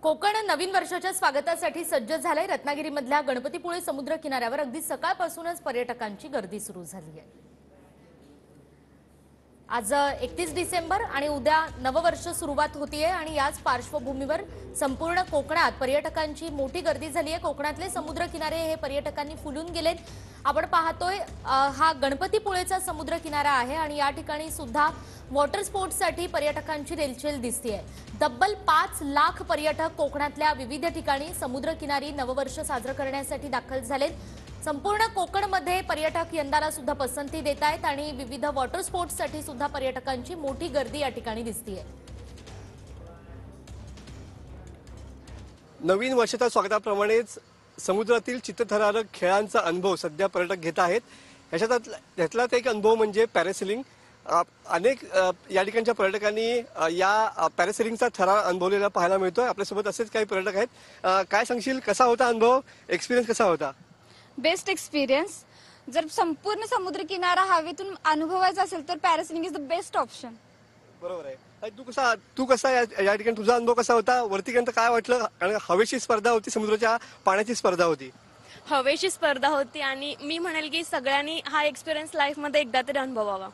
कोकण नवीन वर्षाच्या स्वागतासाठी सज्ज झालंय। रत्नागिरीमधल्या गणपतीपुळे समुद्र किनाऱ्यावर अगदी सकाळपासूनच पर्यटकांची गर्दी सुरू झाली आहे। आज 31 डिसेंबर आणि उद्या नववर्ष सुरुवात होतीये आणि याच पार्श्वभूमीवर संपूर्ण कोकणात पर्यटकांची मोठी गर्दी झाली आहे। कोकणातले समुद्र किनारे हे पर्यटकांनी फुलून गेलेत। आपण पाहतोय हा गणपतीपुळेचा समुद्र किनारा आहे आणि या ठिकाणी सुद्धा वॉटर स्पोर्ट्ससाठी पर्यटकांची रेलचेल दिसतेय। तब्बल 5 लाख पर्यटक कोकणातल्या विविध ठिकाणी समुद्र किनारी नववर्ष साजरे करण्यासाठी दाखल झालेत। संपूर्ण कोकणमध्ये पर्यटक यंदाला सुद्धा पसंती देत आहेत आणि विविध वॉटर स्पोर्ट्ससाठी सुद्धा पर्यटकांची मोठी गर्दी या ठिकाणी दिसतेय। नवीन वर्षाच्या स्वागताप्रमाणेच समुद्रातील चित्तथरारक खेळांचा अनुभव सध्या पर्यटक घेत आहेत। याच्यातलाच एक अनुभव म्हणजे पॅरासेलिंग। अनेक या ठिकाणच्या पर्यटकांनी या पॅरासेलिंगचा थरार अनुभवलेला पाहायला मिळतोय। आपल्यासोबत असेच काही पर्यटक आहेत। काय सांगशील, कसा होता अनुभव, एक्सपिरियन्स कसा होता? Best experience. जर संपूर्ण समुद्र किनारा हवेतून अनुभवायचा असेल तर parasailing is the best option. बरोबर आहे। तू कसा या ठिकाणी तुझा अनुभव कसा होता? वरती गेल्यानंतर काय वाटलं? कारण हवेची स्पर्धा होती, समुद्राच्या पाण्याची स्पर्धा होती। हवेची स्पर्धा होती आणि मी म्हणेल की सगळ्यांनी हा एक्सपिरियन्स लाईफ मध्ये एकदा तरी अनुभवावा।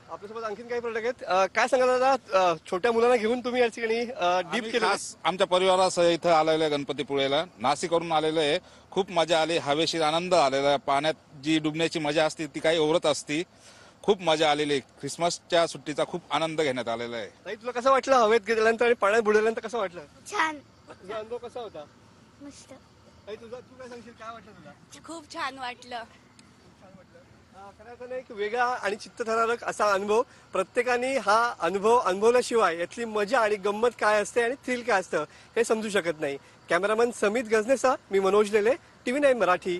आपल्यासोबत आणखीन काही पर्यटक आहेत। काय सांगाल दादा, छोट्या मुलांना घेऊन तुम्ही या ठिकाणी डीप केलं? आमच्या परिवारासह इथं आलेलो आहे गणपतीपुळेला, नाशिकवरून आलेलो आहे। खूप मजा आली, हवेशीर आनंद आलेला आहे। पाण्यात जी डुबण्याची मजा असते ती काही ओव्हरत असती। खूप मजा आलेली। ख्रिसमसच्या सुट्टीचा खूप आनंद घेण्यात आलेला आहे। ताई, तुला कसं वाटलं हवेत गेल्यानंतर आणि पाण्यात बुडल्यानंतर कसं वाटलं? छान, तुझा अनुभव कसा होता? मस्त। ताई, तू काय सांगशील, काय वाटलं तुला? खूप छान वाटलं। खऱ्या अर्थाने एक वेगळा आणि चित्तथरारक असा अनुभव। प्रत्येकाने हा अनुभव अनुभवल्याशिवाय यातली मजा आणि गंमत काय असते आणि थ्रिल काय असतं हे समजू शकत नाही। कॅमेरामन समित गजनेसह मी मनोज लेले, TV9 मराठी।